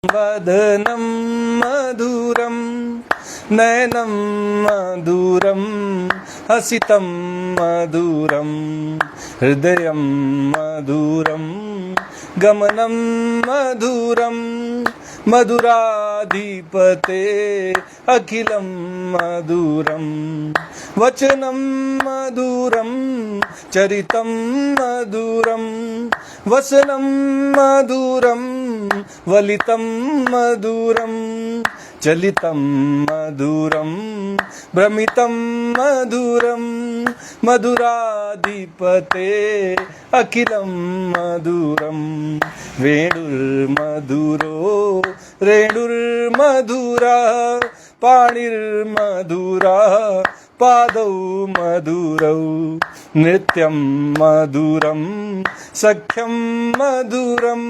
वदनं मधुरं नयनं मधुरं हसितं मधुरं हृदयं मधुरं गमनं मधुरं मधुराधिपते अखिलं मधुरं वचनं मधुरं चरितं मधुरं वसनं मधुरं वलितं मधुरं चलितं मधुरं भ्रमितं मधुरं मधुराधिपते अखिलं मधुरं वेणुर्मधुरो रेणुर्मधुरा पाणिर्मधुरा पादौ मधुरौ नृत्यं मधुरं सख्यं मधुरं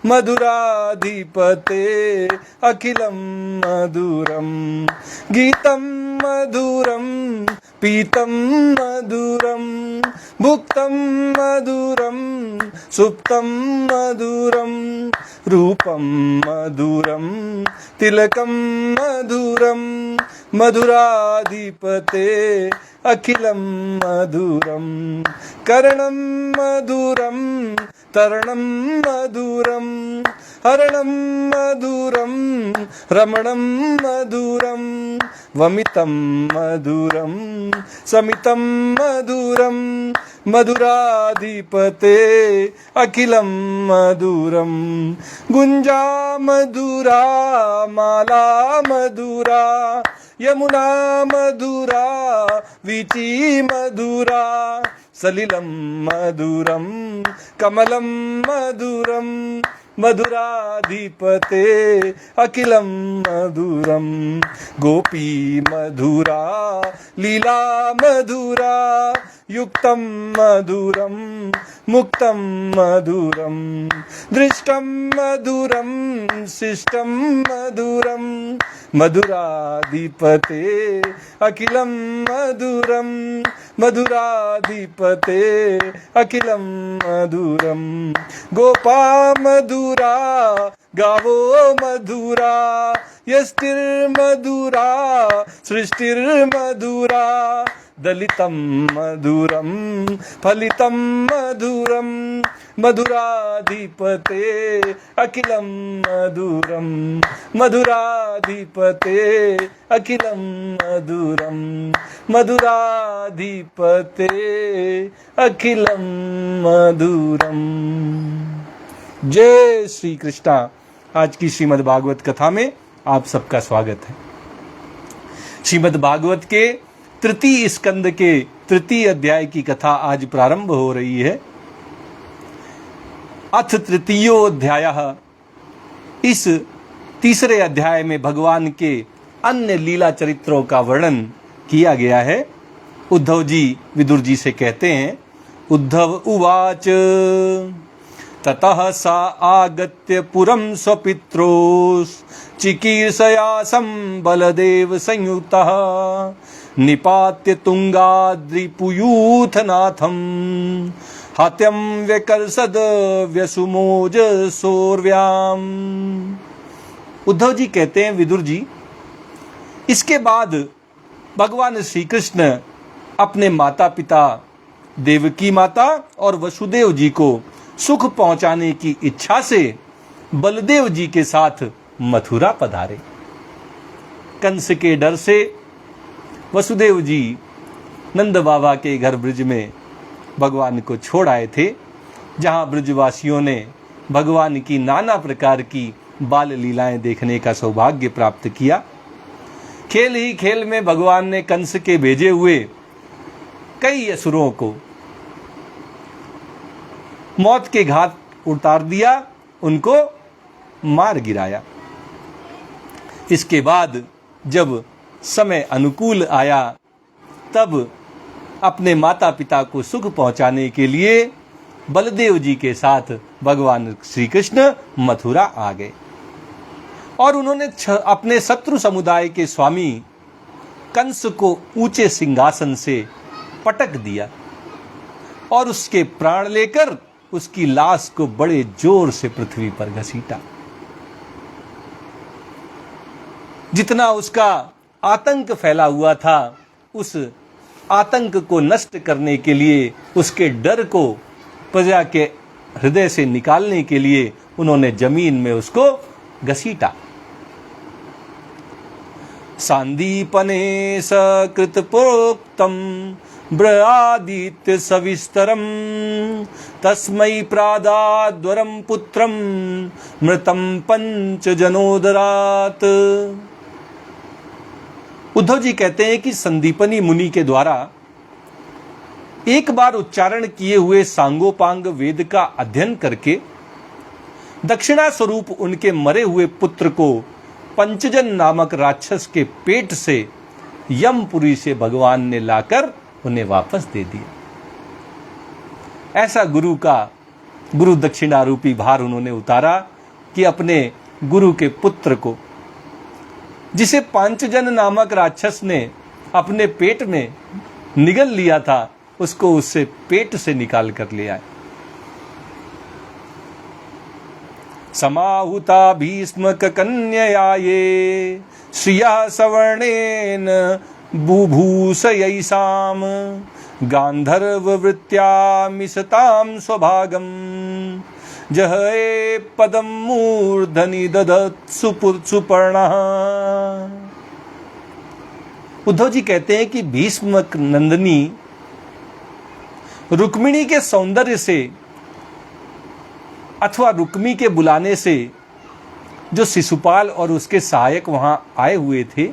मधुराधिपते अखिलं मधुरं गीतं मधुरं पीतं मधुरं भुक्तं मधुरं सुप्तं मधुरं रूपं मधुरं तिलकं मधुरं मधुराधिपते अखिलं मधुरं कर्णं मधुरं तरणं मधुरं हरणं मधुरं रमणं मधुरं वमितं मधुरं समितं मधुरं मधुराधिपते अखिलं मधुरं गुंजा मधुरा माला मधुरा यमुना मधुरा वीची मधुरा सलिलं मधुरं कमलं मधुरं मधुराधिपते अखिलं मधुरं गोपी मधुरा लीला मधुरा युक्तं मधुरं मुक्तं मधुरं दृष्टं मधुरं शिष्टं मधुरं मधुराधिपते अखिलं मधुरं मधुराधिपते अखिलं मधुरं गोपा मधुरा गावो मधुरा यष्टिर्मधुरा सृष्टिर्मधुरा दलितं मधुरं फलितं मधुरं मधुराधिपते अखिलं मधुरं मधुराधिपते अखिलं मधुरं मधुराधिपते अखिलं मधुरं। जय श्री कृष्णा। आज की श्रीमद् भागवत कथा में आप सबका स्वागत है। श्रीमद् भागवत के तृतीय स्कंद के तृतीय अध्याय की कथा आज प्रारंभ हो रही है। अथ तृतीयो अध्यायः। इस तीसरे अध्याय में भगवान के अन्य लीला चरित्रों का वर्णन किया गया है। उद्धव जी विदुर जी से कहते हैं, उद्धव उवाच ततः सा आगत्य पुरं स्वपित्रोस् चिकीर्षयासं बलदेव संयुतः निपात्य तुंगाद्रिपुयूथनाथं हत्यं व्यकर्षद व्यसुमोज सोर्व्याम। उद्धव जी कहते हैं, विदुर जी, इसके बाद भगवान श्री कृष्ण अपने माता पिता देवकी माता और वसुदेव जी को सुख पहुंचाने की इच्छा से बलदेव जी के साथ मथुरा पधारे। कंस के डर से वसुदेव जी नंद बाबा के घर ब्रज में भगवान को छोड़ आए थे, जहां ब्रजवासियों ने भगवान की नाना प्रकार की बाल लीलाएं देखने का सौभाग्य प्राप्त किया। खेल ही खेल में भगवान ने कंस के भेजे हुए कई असुरों को मौत के घाट उतार दिया, उनको मार गिराया। इसके बाद जब समय अनुकूल आया, तब अपने माता पिता को सुख पहुंचाने के लिए बलदेव जी के साथ भगवान श्री कृष्ण मथुरा आ गए और उन्होंने अपने शत्रु समुदाय के स्वामी कंस को ऊंचे सिंहासन से पटक दिया और उसके प्राण लेकर उसकी लाश को बड़े जोर से पृथ्वी पर घसीटा। जितना उसका आतंक फैला हुआ था, उस आतंक को नष्ट करने के लिए, उसके डर को प्रजा के हृदय से निकालने के लिए उन्होंने जमीन में उसको घसीटा। सांदीपने सकृत प्रोक्तम ब्रआदित्य सविस्तरम तस्मै प्रादाद्वरम पुत्रम मृतम पंच जनोदरात। उद्धव जी कहते हैं कि संदीपनी मुनि के द्वारा एक बार उच्चारण किए हुए सांगोपांग वेद का अध्ययन करके दक्षिणा स्वरूप उनके मरे हुए पुत्र को पंचजन नामक राक्षस के पेट से यमपुरी से भगवान ने लाकर उन्हें वापस दे दिया। ऐसा गुरु दक्षिणा रूपी भार उन्होंने उतारा कि अपने गुरु के पुत्र को, जिसे पांचजन नामक राक्षस ने अपने पेट में निगल लिया था, उसको उससे पेट से निकाल कर ले आए। समाहुता भीष्मक कन्यया ये श्रिया सवर्णेन बुभूषयैषाम गांधर्व वृत्त्या मिशताम स्वभागम जहे पदम मूर्धनि ददत् सुपर्णः। उद्धव जी कहते हैं कि भीष्मक नंदिनी रुक्मिणी के सौंदर्य से अथवा रुक्मी के बुलाने से जो शिशुपाल और उसके सहायक वहां आए हुए थे,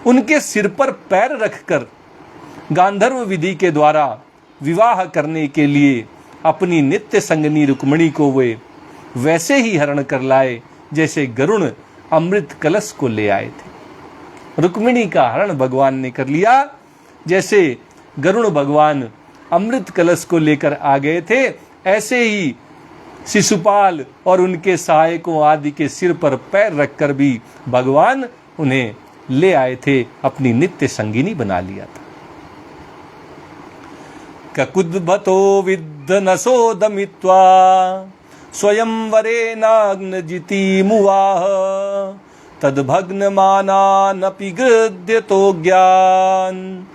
उनके सिर पर पैर रखकर गांधर्व विधि के द्वारा विवाह करने के लिए अपनी नित्य संगनी रुक्मिणी को वे वैसे ही हरण कर लाए जैसे गरुण अमृत कलश को ले आए थे। रुक्मिणी का हरण भगवान ने कर लिया, जैसे गरुण भगवान अमृत कलश को लेकर आ गए थे, ऐसे ही शिशुपाल और उनके सहायकों आदि के सिर पर पैर रखकर भी भगवान उन्हें ले आए थे, अपनी नित्य संगिनी बना लिया था। ककुद्भतो विद्धनसोदमित्वा स्वयंवरे नाग्नजिति मुवाह तद्भग्नमानानपि गृध्यतो ज्ञान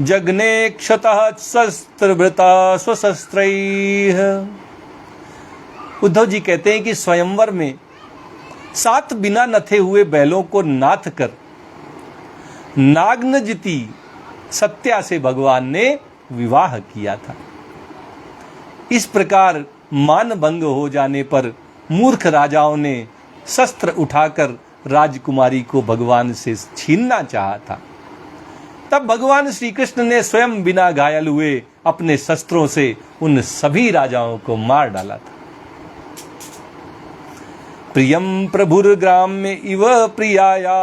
जग्ने क्षतः शस्त्रभृता स्वशस्त्रैः। उद्धव जी कहते हैं कि स्वयंवर में 7 बिना नथे हुए बैलों को नाथ कर नाग्नजिति सत्या से भगवान ने विवाह किया था। इस प्रकार मान भंग हो जाने पर मूर्ख राजाओं ने शस्त्र उठाकर राजकुमारी को भगवान से छीनना चाहा था। तब भगवान श्री कृष्ण ने स्वयं बिना घायल हुए अपने शस्त्रों से उन सभी राजाओं को मार डाला था। प्रियम प्रभुर्ग्राम्य इव प्रियाया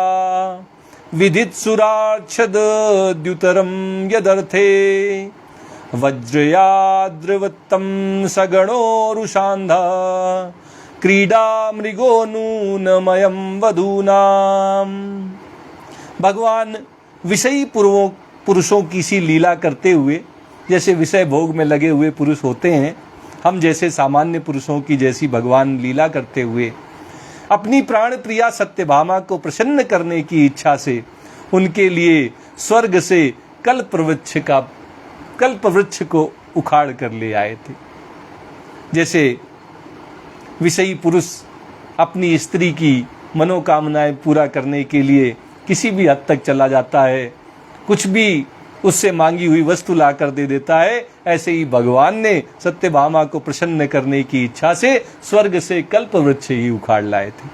विदित सुराक्षद द्युतरम यदर्थे वज्रयाद्रवत्तम सगणोरुषांधा क्रीडा मृगो नूनमयम वधूनाम। भगवान विषयी पुरुषों की सी लीला करते हुए, जैसे विषय भोग में लगे हुए पुरुष होते हैं, हम जैसे सामान्य पुरुषों की जैसी भगवान लीला करते हुए अपनी प्राण प्रिया सत्यभामा को प्रसन्न करने की इच्छा से उनके लिए स्वर्ग से कल्प वृक्ष को उखाड़ कर ले आए थे। जैसे विषयी पुरुष अपनी स्त्री की मनोकामनाएं पूरा करने के लिए किसी भी हद तक चला जाता है, कुछ भी उससे मांगी हुई वस्तु ला कर दे देता है, ऐसे ही भगवान ने सत्यभामा को प्रसन्न करने की इच्छा से स्वर्ग से कल्प वृक्ष ही उखाड़ लाए थे।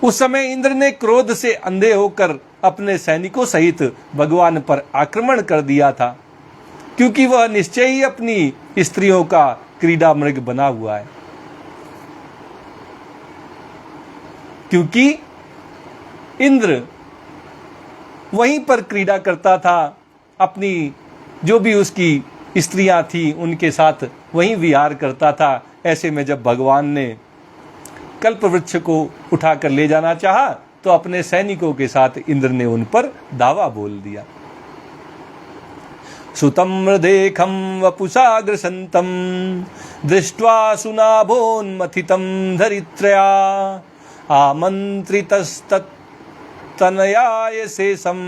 उस समय इंद्र ने क्रोध से अंधे होकर अपने सैनिकों सहित भगवान पर आक्रमण कर दिया था, क्योंकि वह निश्चय ही अपनी स्त्रियों का क्रीड़ा मृग बना हुआ है। क्योंकि इंद्र वहीं पर क्रीड़ा करता था, अपनी जो भी उसकी स्त्रियां थी उनके साथ वहीं विहार करता था। ऐसे में जब भगवान ने कल्प वृक्ष को उठाकर ले जाना चाहा तो अपने सैनिकों के साथ इंद्र ने उन पर दावा बोल दिया। सुतम्रदेखम वपुषाग्रसंतम दृष्ट्वा सुनाभोन्मथितं धरित्र्या आमन्त्रितस्तत्तनयाय शेषं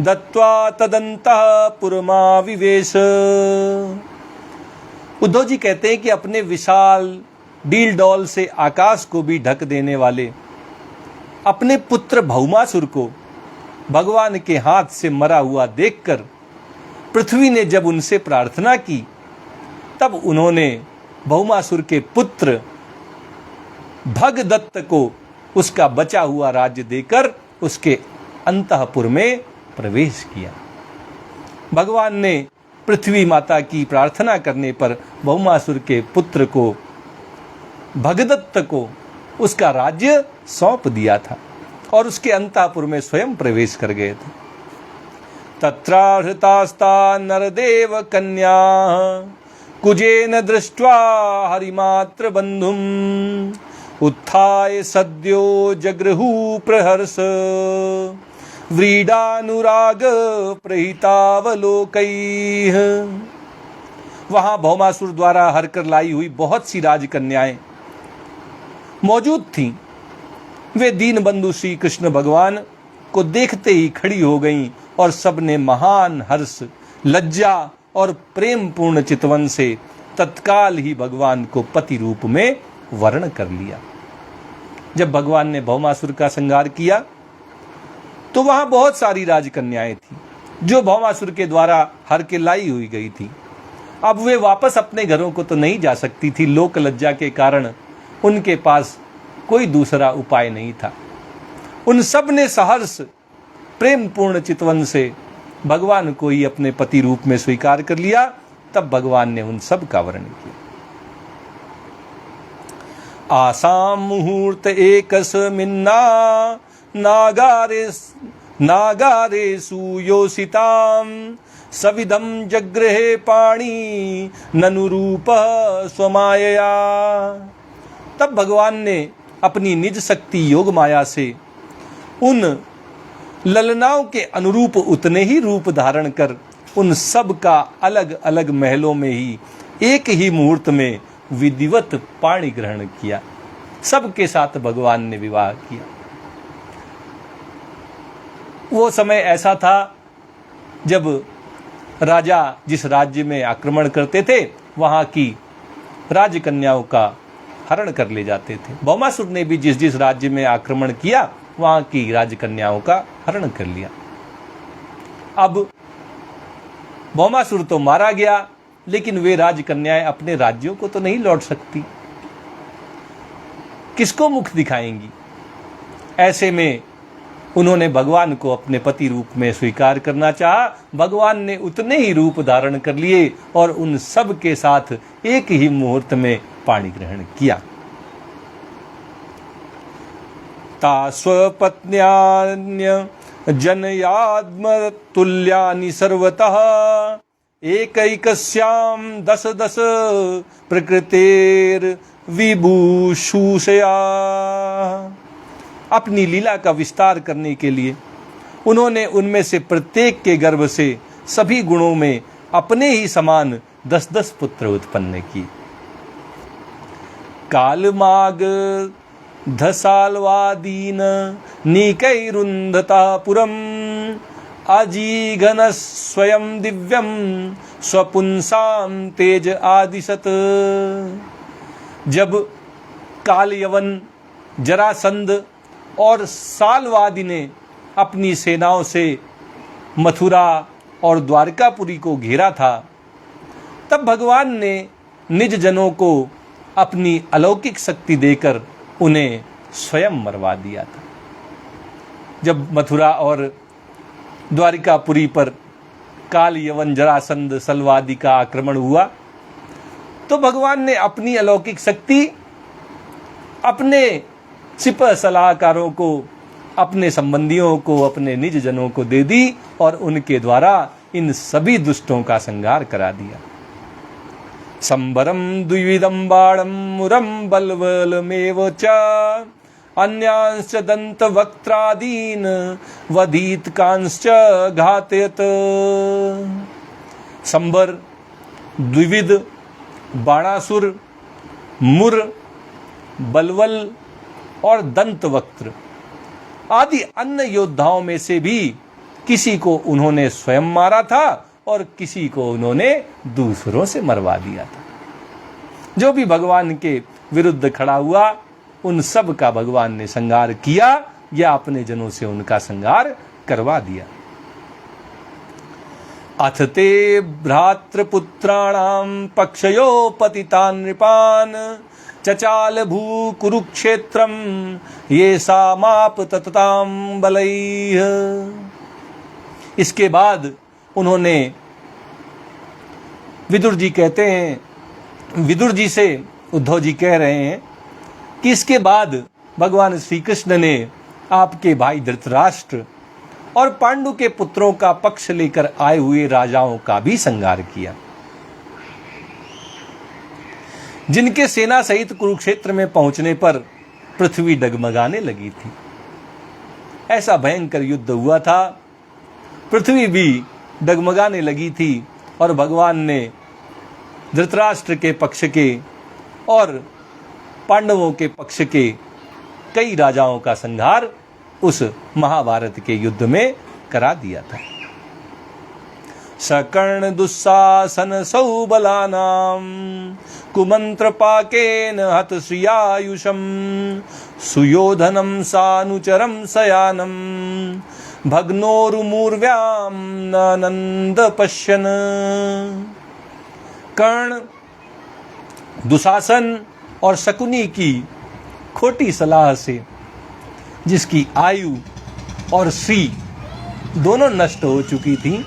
दत्वा तदन्तःपुरमाविवेश। उद्धव जी कहते हैं कि अपने विशाल डील डॉल से आकाश को भी ढक देने वाले अपने पुत्र भौमासुर को भगवान के हाथ से मरा हुआ देखकर पृथ्वी ने जब उनसे प्रार्थना की, तब उन्होंने भौमासुर के पुत्र भगदत्त को उसका बचा हुआ राज्य देकर उसके अंतःपुर में प्रवेश किया। भगवान ने पृथ्वी माता की प्रार्थना करने पर भौमासुर के पुत्र को भगदत्त को उसका राज्य सौंप दिया था और उसके अंतःपुर में स्वयं प्रवेश कर गए थे। तत्राहृतास्ता नरदेव कन्या कुजेन दृष्ट्वा हरिमात्र बंधुम उत्थाय सद्यो जगृहु प्रहर्ष व्रीडानुराग प्रहितावलोकैः। वहां भौमासुर द्वारा हर कर लाई हुई बहुत सी राजकन्याएं मौजूद थीं। वे दीन बंधु श्री कृष्ण भगवान को देखते ही खड़ी हो गईं और सबने महान हर्ष, लज्जा और प्रेम पूर्ण चितवन से तत्काल ही भगवान को पति रूप में वर्ण कर लिया। जब भगवान ने भौमासुर का संहार किया तो वहां बहुत सारी राजकन्याएं थीं जो भौमासुर के द्वारा हर के लाई हुई गई थी। अब वे वापस अपने घरों को तो नहीं जा सकती थी, लोक लज्जा के कारण उनके पास कोई दूसरा उपाय नहीं था। उन सब ने सहर्ष प्रेम पूर्ण चितवन से भगवान को ही अपने पति रूप में स्वीकार कर लिया। तब भगवान ने उन सब का वर्णन किया। आसाम मुहूर्त एकस्मिन्ना नागारे सुयोषिताम सविदम जगृहे पाणी ननुरूप स्वमायया। तब भगवान ने अपनी निज शक्ति योग माया से उन ललनाओं के अनुरूप उतने ही रूप धारण कर उन सब का अलग अलग महलों में ही एक ही मुहूर्त में विधिवत पाणी ग्रहण किया। सबके साथ भगवान ने विवाह किया। वो समय ऐसा था जब राजा जिस राज्य में आक्रमण करते थे वहां की राजकन्याओं का हरण कर ले जाते थे। भौमासुर ने भी जिस जिस राज्य में आक्रमण किया वहां की राजकन्याओं का हरण कर लिया। अब भौमासुर तो मारा गया, लेकिन वे राजकन्याएं अपने राज्यों को तो नहीं लौट सकती, किसको मुख दिखाएंगी। ऐसे में उन्होंने भगवान को अपने पति रूप में स्वीकार करना चाहा। भगवान ने उतने ही रूप धारण कर लिए और उन सब के साथ एक ही मुहूर्त में पाणी ग्रहण किया। ता स्वपत्न्यान्य जनयात्म तुल्यानि सर्वतः एकैकस्यां दश दश प्रकृतेर विभूषुषया। अपनी लीला का विस्तार करने के लिए उन्होंने उनमें से प्रत्येक के गर्भ से सभी गुणों में अपने ही समान 10-10 पुत्र उत्पन्न किए। कालमाग धसालवादीन नीकैरुन्धतापुरम अजीघन स्वयं दिव्यम स्वपुंसाम तेज आदिशत। जब काल यवन, जरासंध और सालवादी ने अपनी सेनाओं से मथुरा और द्वारकापुरी को घेरा था, तब भगवान ने निज जनों को अपनी अलौकिक शक्ति देकर उन्हें स्वयं मरवा दिया था। जब मथुरा और द्वारिकापुरी पर काल यवन, जरासंध, सलवादी का आक्रमण हुआ तो भगवान ने अपनी अलौकिक शक्ति अपने सिपह सलाहकारों को, अपने संबंधियों को, अपने निज जनों को दे दी और उनके द्वारा इन सभी दुष्टों का संहार करा दिया। संबरम द्विविधम बाणम मुरम बलवलमेव च अन्यांश्च दंत वक्त्रादीन वधीत कांश्च घातयत। संबर, द्विविध, बाणासुर, मुर, बलवल और दंतवक्त्र आदि अन्य योद्धाओं में से भी किसी को उन्होंने स्वयं मारा था और किसी को उन्होंने दूसरों से मरवा दिया था। जो भी भगवान के विरुद्ध खड़ा हुआ उन सब का भगवान ने संहार किया या अपने जनों से उनका संहार करवा दिया। अथ ते भ्रातृपुत्राणां पक्षयो पतितान् नृपान् चचाल भू कुरुक्षेत्रम ये सामाप तततां बलैः। इसके बाद उन्होंने विदुर जी कहते हैं, विदुर जी से उद्धव जी कह रहे हैं कि इसके बाद भगवान श्री कृष्ण ने आपके भाई धृतराष्ट्र और पांडु के पुत्रों का पक्ष लेकर आए हुए राजाओं का भी संहार किया, जिनके सेना सहित कुरुक्षेत्र में पहुंचने पर पृथ्वी डगमगाने लगी थी। ऐसा भयंकर युद्ध हुआ था, पृथ्वी भी डगमगाने लगी थी और भगवान ने धृतराष्ट्र के पक्ष के और पांडवों के पक्ष के कई राजाओं का संहार उस महाभारत के युद्ध में करा दिया था। सकर्ण दुस्साहसन सौबलानां कुमंत्र पाकेन हत श्रियायुषम सुयोधनम सानुचरम सयानम भग्नोरुमूर्व्याम नंद पश्यन। कर्ण, दुशासन और शकुनी की खोटी सलाह से जिसकी आयु और श्री दोनों नष्ट हो चुकी थी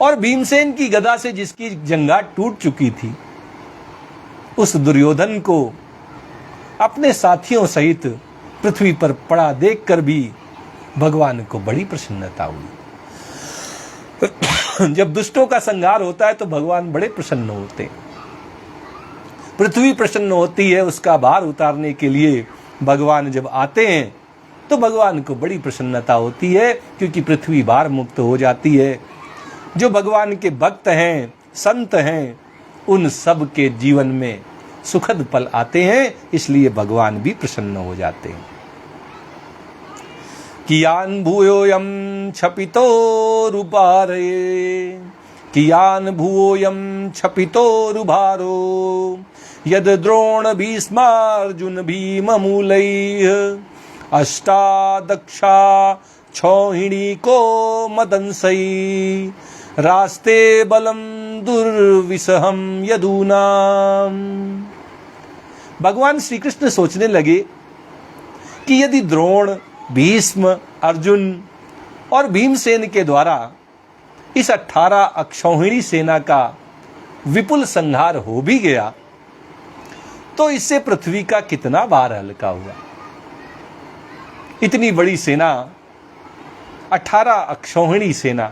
और भीमसेन की गदा से जिसकी जंघा टूट चुकी थी, उस दुर्योधन को अपने साथियों सहित पृथ्वी पर पड़ा देखकर भी भगवान को बड़ी प्रसन्नता हुई। जब दुष्टों का संहार होता है तो भगवान बड़े प्रसन्न होते हैं। पृथ्वी प्रसन्न होती है, उसका भार उतारने के लिए भगवान जब आते हैं तो भगवान को बड़ी प्रसन्नता होती है, क्योंकि पृथ्वी भार मुक्त हो जाती है। जो भगवान के भक्त हैं, संत हैं, उन सब के जीवन में सुखद पल आते हैं, इसलिए भगवान भी प्रसन्न हो जाते हैं। कियान भूयोयम क्षपितो रुपारे कियान भूयोयम क्षपितो रुभारो यद द्रोण भीष्मार्जुन भीममूलैः अष्टादक्षा क्षौहिणी को मदंसई रास्ते बलम दुर्विसहम यदूनाम। भगवान श्री कृष्ण सोचने लगे कि यदि द्रोण, भीष्म, अर्जुन और भीमसेन के द्वारा इस 18 अक्षौहिणी सेना का विपुल संहार हो भी गया तो इससे पृथ्वी का कितना भार हल्का हुआ। इतनी बड़ी सेना, 18 अक्षौहिणी सेना,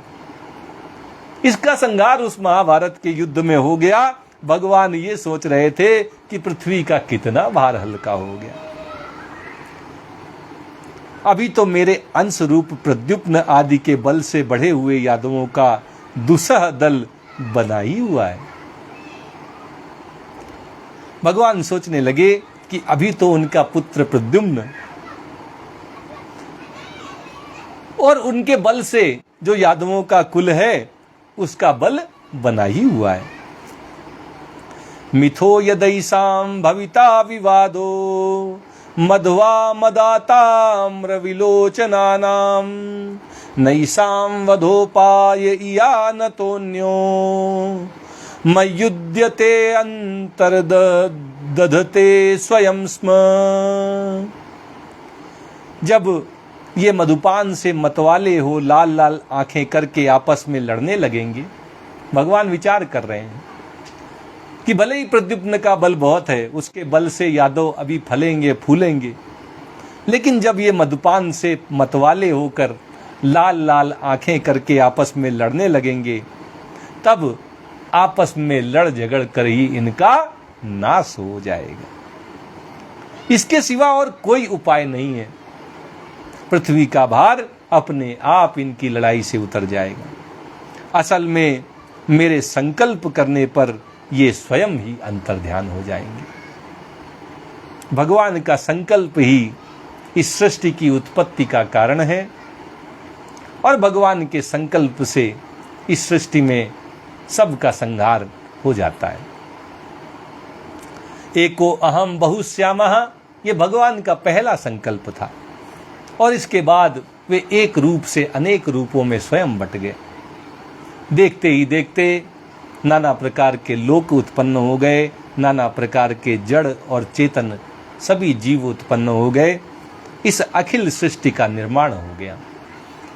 इसका संहार उस महाभारत के युद्ध में हो गया। भगवान ये सोच रहे थे कि पृथ्वी का कितना भार हल्का हो गया। अभी तो मेरे अंश रूप प्रद्युम्न आदि के बल से बढ़े हुए यादवों का दुसह दल बना ही हुआ है। भगवान सोचने लगे कि अभी तो उनका पुत्र प्रद्युम्न और उनके बल से जो यादवों का कुल है उसका बल बना ही हुआ है। मिथो यदैसाम भविता विवादो मध्वा मदाताम्र विलोचनानाम नैसाम वधोपाय इयानतोन्यो मयुध्यते अंतर्दधते स्वयं स्म। जब ये मधुपान से मतवाले हो लाल लाल आंखें करके आपस में लड़ने लगेंगे, भगवान विचार कर रहे हैं कि भले ही प्रद्युम्न का बल बहुत है, उसके बल से यादव अभी फलेंगे फूलेंगे, लेकिन जब ये मधुपान से मतवाले होकर लाल लाल आंखें करके आपस में लड़ने लगेंगे, तब आपस में लड़ झगड़ कर ही इनका नाश हो जाएगा। इसके सिवा और कोई उपाय नहीं है। पृथ्वी का भार अपने आप इनकी लड़ाई से उतर जाएगा। असल में मेरे संकल्प करने पर ये स्वयं ही अंतर्ध्यान हो जाएंगे। भगवान का संकल्प ही इस सृष्टि की उत्पत्ति का कारण है और भगवान के संकल्प से इस सृष्टि में सबका संहार हो जाता है। एको अहम बहुश्यामः, ये भगवान का पहला संकल्प था और इसके बाद वे एक रूप से अनेक रूपों में स्वयं बट गए। देखते ही देखते नाना प्रकार के लोक उत्पन्न हो गए, नाना प्रकार के जड़ और चेतन सभी जीव उत्पन्न हो गए। इस अखिल सृष्टि का निर्माण हो गया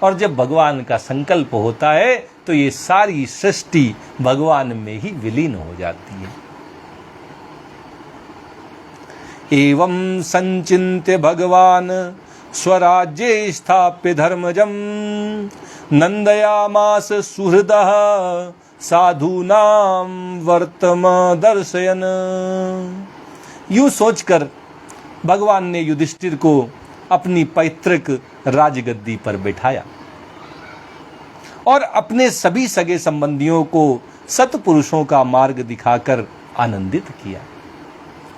और जब भगवान का संकल्प होता है तो ये सारी सृष्टि भगवान में ही विलीन हो जाती है। एवं संचिन्त्य भगवान स्वराज्ये स्थाप्य धर्मजं नंदयामास सुहृदः साधूनां वर्तम दर्शयन। यूं सोचकर भगवान ने युधिष्ठिर को अपनी पैतृक राजगद्दी पर बैठाया और अपने सभी सगे संबंधियों को सत्पुरुषों का मार्ग दिखाकर आनंदित किया।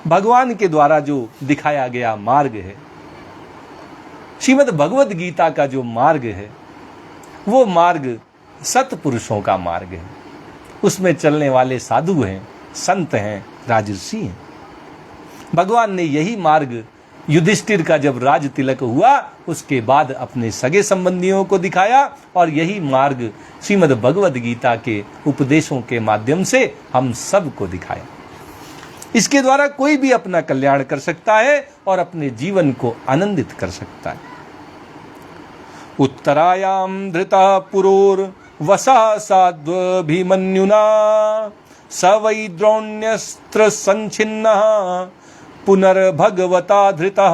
भगवान के द्वारा जो दिखाया गया मार्ग है, श्रीमद् भगवद गीता का जो मार्ग है, वो मार्ग सत्पुरुषों का मार्ग है। उसमें चलने वाले साधु हैं, संत हैं, राजर्षि हैं। भगवान ने यही मार्ग युधिष्ठिर का जब राज तिलक हुआ उसके बाद अपने सगे संबंधियों को दिखाया और यही मार्ग श्रीमद् भगवद गीता के उपदेशों के माध्यम से हम सबको दिखाया। इसके द्वारा कोई भी अपना कल्याण कर सकता है और अपने जीवन को आनंदित कर सकता है। उत्तरायाम धृता पुरोर वसा साध्वभिमन्युना स वै द्रोण्यस्त्र संचिन्नः पुनर्भगवता धृतः।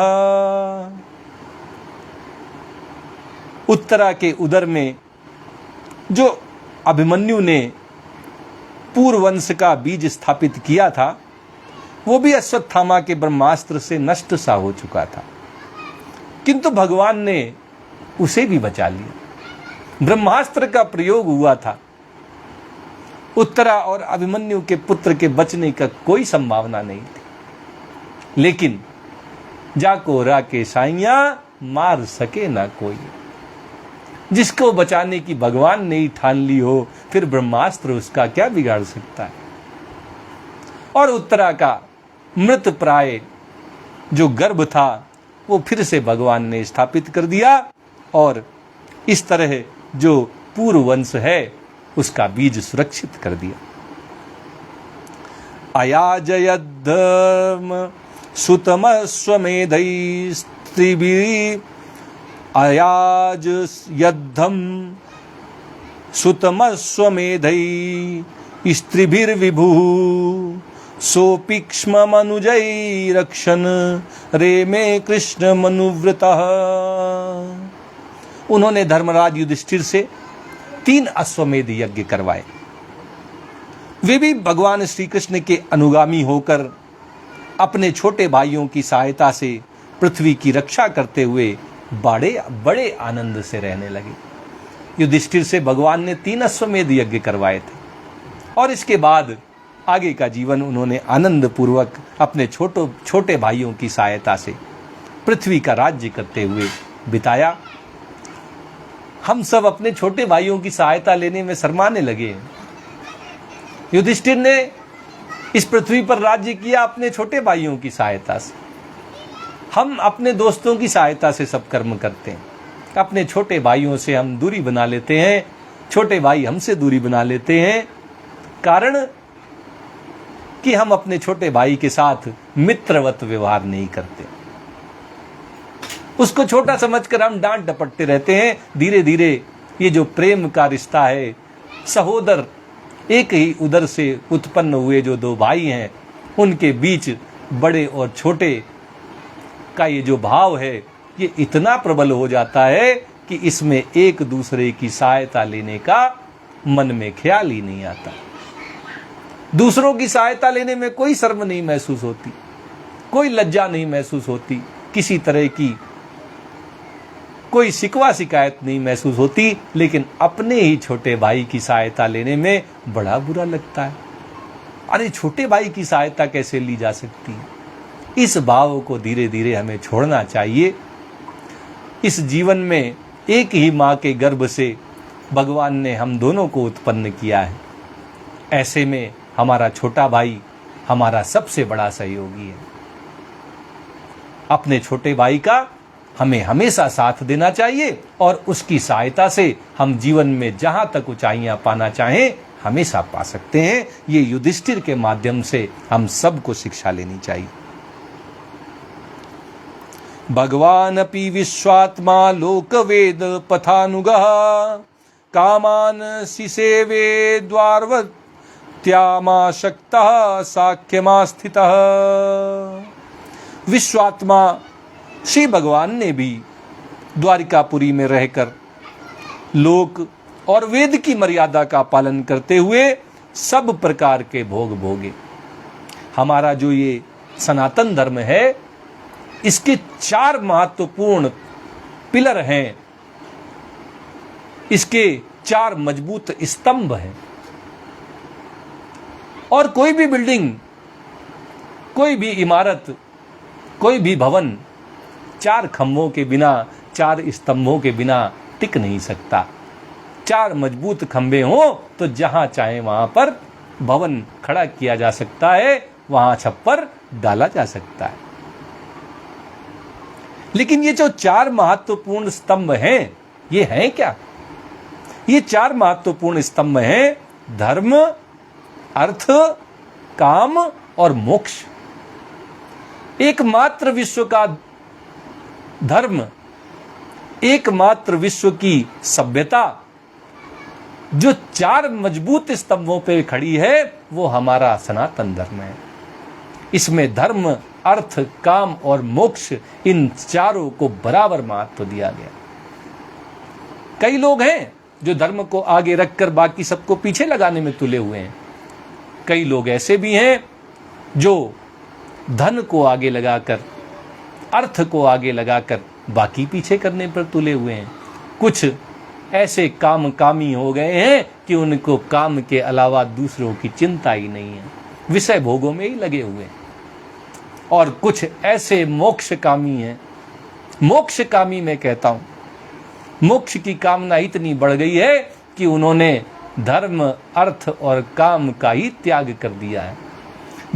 उत्तरा के उदर में जो अभिमन्यु ने पूर्ववंश का बीज स्थापित किया था, वो भी अश्वत्थामा के ब्रह्मास्त्र से नष्ट सा हो चुका था, किंतु भगवान ने उसे भी बचा लिया। ब्रह्मास्त्र का प्रयोग हुआ था, उत्तरा और अभिमन्यु के पुत्र के बचने का कोई संभावना नहीं थी, लेकिन जाको राके साइया मार सके ना कोई। जिसको बचाने की भगवान ने ही ठान ली हो, फिर ब्रह्मास्त्र उसका क्या बिगाड़ सकता है। और उत्तरा का मृत प्राय जो गर्भ था वो फिर से भगवान ने स्थापित कर दिया और इस तरह जो पूर्व वंश है उसका बीज सुरक्षित कर दिया। अयाजयद्धर्म सुतमस्वमेधै स्त्रीभिः अयाज यद्धम सुतमस्वमेधै स्त्रीभिर्विभुः सोपीक्ष्ममनुजै रक्षन् रेमे कृष्ण मनुव्रतः। उन्होंने धर्मराज युधिष्ठिर से 3 अश्वमेध यज्ञ करवाए। वे भी भगवान श्री कृष्ण के अनुगामी होकर अपने छोटे भाइयों की सहायता से पृथ्वी की रक्षा करते हुए बड़े आनंद से रहने लगे। युधिष्ठिर से भगवान ने 3 अश्वमेध यज्ञ करवाए थे और इसके बाद आगे का जीवन उन्होंने आनंद पूर्वक अपने छोटे भाइयों की सहायता से पृथ्वी का राज्य करते हुए बिताया। हम सब अपने छोटे भाइयों की सहायता लेने में शर्माने लगे हैं। युधिष्ठिर ने इस पृथ्वी पर राज्य किया अपने छोटे भाइयों की सहायता से। हम अपने दोस्तों की सहायता से सब कर्म करते हैं। अपने छोटे भाइयों से हम दूरी बना लेते हैं, छोटे भाई हमसे दूरी बना लेते हैं, कारण कि हम अपने छोटे भाई के साथ मित्रवत व्यवहार नहीं करते। उसको छोटा समझकर हम डांट डपटते रहते हैं। धीरे धीरे ये जो प्रेम का रिश्ता है, सहोदर एक ही उदर से उत्पन्न हुए जो 2 भाई हैं, उनके बीच बड़े और छोटे का ये जो भाव है, ये इतना प्रबल हो जाता है कि इसमें एक दूसरे की सहायता लेने का मन में ख्याल ही नहीं आता। दूसरों की सहायता लेने में कोई शर्म नहीं महसूस होती, कोई लज्जा नहीं महसूस होती, किसी तरह की कोई शिकवा शिकायत नहीं महसूस होती, लेकिन अपने ही छोटे भाई की सहायता लेने में बड़ा बुरा लगता है। अरे छोटे भाई की सहायता कैसे ली जा सकती है? इस भाव को धीरे धीरे हमें छोड़ना चाहिए। इस जीवन में एक ही माँ के गर्भ से भगवान ने हम दोनों को उत्पन्न किया है। ऐसे में हमारा छोटा भाई हमारा सबसे बड़ा सहयोगी है। अपने छोटे भाई का हमें हमेशा साथ देना चाहिए और उसकी सहायता से हम जीवन में जहां तक ऊंचाइयां पाना चाहें हमेशा पा सकते हैं। ये युधिष्ठिर के माध्यम से हम सबको शिक्षा लेनी चाहिए। भगवान अपि विश्वात्मा लोकवेद पथानुगः कामान सिसेवे द्वारवत्यामाशक्तः साख्यमास्थितः। विश्वात्मा श्री भगवान ने भी द्वारिकापुरी में रहकर लोक और वेद की मर्यादा का पालन करते हुए सब प्रकार के भोग भोगे। हमारा जो ये सनातन धर्म है इसके 4 महत्वपूर्ण पिलर हैं, इसके 4 मजबूत स्तंभ हैं। और कोई भी बिल्डिंग, कोई भी इमारत, कोई भी भवन 4 खंभों के बिना, 4 स्तंभों के बिना टिक नहीं सकता। 4 मजबूत खंभे हों तो जहां चाहे वहां पर भवन खड़ा किया जा सकता है, वहां छप्पर डाला जा सकता है। लेकिन ये जो 4 महत्वपूर्ण स्तंभ हैं, ये हैं क्या? ये 4 महत्वपूर्ण स्तंभ हैं धर्म, अर्थ, काम और मोक्ष। एकमात्र विश्व का धर्म, एकमात्र विश्व की सभ्यता जो 4 मजबूत स्तंभों पे खड़ी है वो हमारा सनातन धर्म है। इसमें धर्म, अर्थ, काम और मोक्ष, इन चारों को बराबर महत्व दिया गया। कई लोग हैं जो धर्म को आगे रखकर बाकी सबको पीछे लगाने में तुले हुए हैं। कई लोग ऐसे भी हैं जो धन को आगे लगाकर, अर्थ को आगे लगाकर बाकी पीछे करने पर तुले हुए हैं। कुछ ऐसे कामी हो गए हैं कि उनको काम के अलावा दूसरों की चिंता ही नहीं है, विषय भोगों में ही लगे हुए हैं। और कुछ ऐसे मोक्षकामी हैं, मोक्षकामी मैं कहता हूं, मोक्ष की कामना इतनी बढ़ गई है कि उन्होंने धर्म, अर्थ और काम का ही त्याग कर दिया है।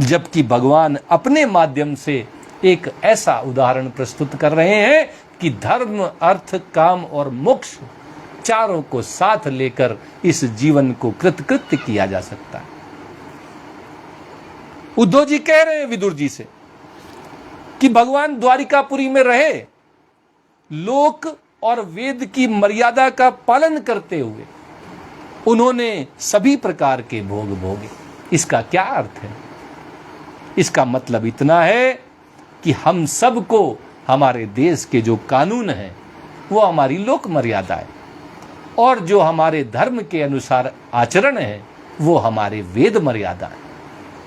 जबकि भगवान अपने माध्यम से एक ऐसा उदाहरण प्रस्तुत कर रहे हैं कि धर्म, अर्थ, काम और मोक्ष चारों को साथ लेकर इस जीवन को कृतकृत्य किया जा सकता है। उद्धव जी कह रहे हैं विदुर जी से कि भगवान द्वारिकापुरी में रहे, लोक और वेद की मर्यादा का पालन करते हुए उन्होंने सभी प्रकार के भोग भोगे। इसका क्या अर्थ है? इसका मतलब इतना है कि हम सबको हमारे देश के जो कानून हैं वो हमारी लोक मर्यादा है, और जो हमारे धर्म के अनुसार आचरण है वो हमारे वेद मर्यादा है।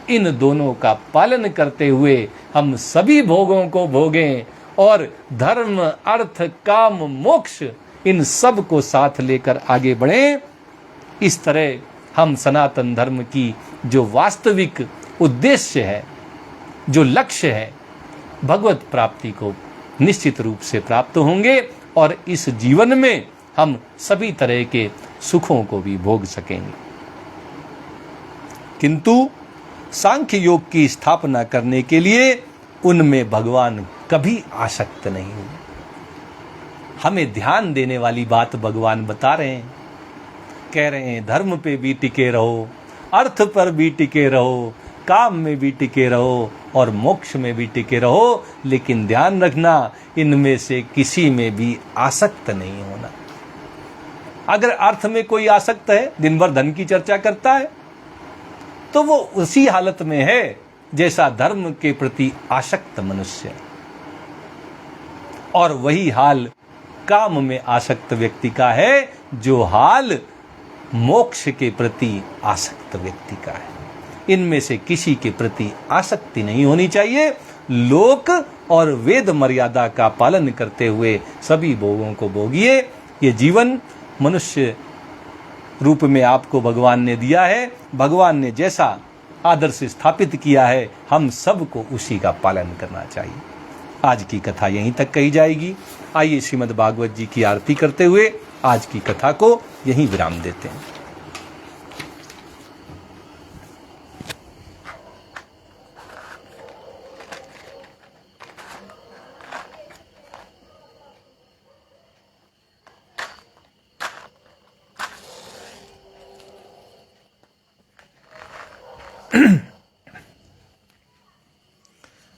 इन दोनों का पालन करते हुए हम सभी भोगों को भोगें और धर्म, अर्थ, काम, मोक्ष इन सब को साथ लेकर आगे बढ़ें। इस तरह हम सनातन धर्म की जो वास्तविक उद्देश्य है, जो लक्ष्य है, भगवत प्राप्ति को निश्चित रूप से प्राप्त होंगे और इस जीवन में हम सभी तरह के सुखों को भी भोग सकेंगे। किंतु सांख्य योग की स्थापना करने के लिए उनमें भगवान कभी आसक्त नहीं हुए। हमें ध्यान देने वाली बात भगवान बता रहे हैं, कह रहे हैं धर्म पे भी टिके रहो, अर्थ पर भी टिके रहो, काम में भी टिके रहो और मोक्ष में भी टिके रहो, लेकिन ध्यान रखना इनमें से किसी में भी आसक्त नहीं होना। अगर अर्थ में कोई आसक्त है, दिन भर धन की चर्चा करता है, तो वो उसी हालत में है जैसा धर्म के प्रति आसक्त मनुष्य है। और वही हाल काम में आसक्त व्यक्ति का है जो हाल मोक्ष के प्रति आसक्त व्यक्ति का है। इनमें से किसी के प्रति आसक्ति नहीं होनी चाहिए। लोक और वेद मर्यादा का पालन करते हुए सभी भोगों को भोगिए। ये जीवन मनुष्य रूप में आपको भगवान ने दिया है। भगवान ने जैसा आदर्श स्थापित किया है, हम सबको उसी का पालन करना चाहिए। आज की कथा यहीं तक कही जाएगी। आइए श्रीमद् भागवत जी की आरती करते हुए आज की कथा को यहीं विराम देते हैं।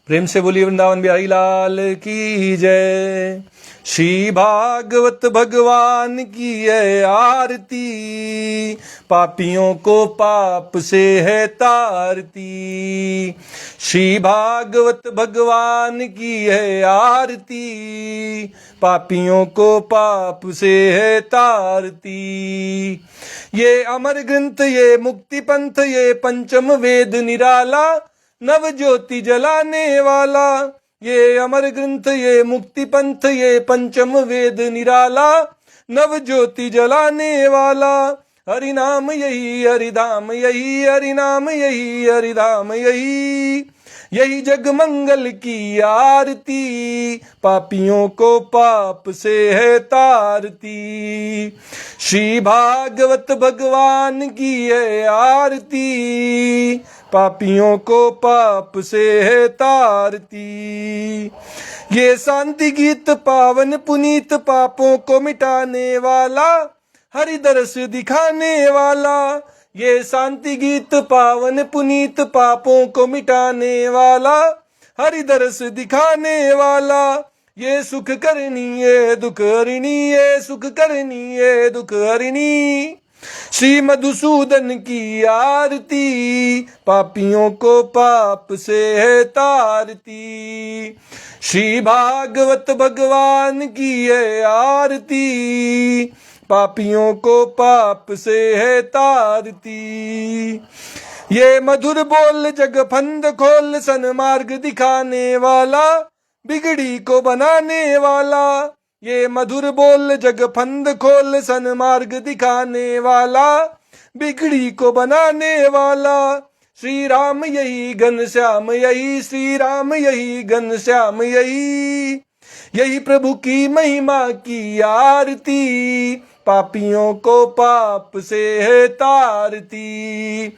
प्रेम से बोलिए वृंदावन बिहारी लाल की जय। श्री भागवत भगवान की है आरती, पापियों को पाप से है तारती। श्री भागवत भगवान की है आरती, पापियों को पाप से है तारती। ये अमर ग्रंथ, ये मुक्ति पंथ, ये पंचम वेद निराला, नव ज्योति जलाने वाला। ये अमर ग्रंथ, ये मुक्ति पंथ, ये पंचम वेद निराला, नव ज्योति जलाने वाला। हरि नाम यही हरिधाम यही, हरि नाम यही हरिधाम यही, यही जग मंगल की आरती, पापियों को पाप से है तारती। श्री भागवत भगवान की है आरती, पापियों को पाप से है तारती। ये शांति गीत पावन पुनीत, पापों को मिटाने वाला, हरि दर्श दिखाने वाला। ये शांति गीत पावन पुनीत, पापों को मिटाने वाला, हरि दर्श दिखाने वाला। ये सुख करनी ये दुख हरिणी, ये सुख करनी ये दुख हरिणी। श्री मधुसूदन की आरती, पापियों को पाप से है तारती। श्री भागवत भगवान की है आरती, पापियों को पाप से है तारती। ये मधुर बोल जग फंद खोल, सन्मार्ग दिखाने वाला, बिगड़ी को बनाने वाला। ये मधुर बोल जग फंद खोल, सन्मार्ग दिखाने वाला, बिगड़ी को बनाने वाला। श्री राम यही घनश्याम यही, श्री राम यही घनश्याम यही, यही प्रभु की महिमा की आरती, पापियों को पाप से है तारती।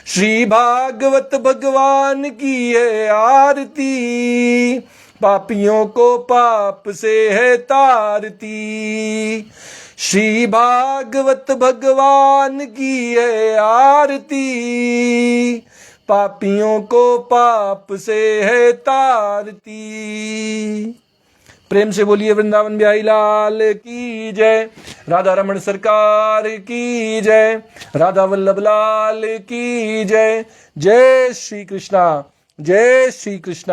श्री भागवत भगवान की है आरती, पापियों को पाप से है तारती। श्री भागवत भगवान की है आरती, पापियों को पाप से है तारती। प्रेम से बोलिए वृंदावन बिहारी लाल की जय। राधा रमण सरकार की जय। राधा वल्लभ लाल की जय। जय श्री कृष्णा, जय श्री कृष्णा।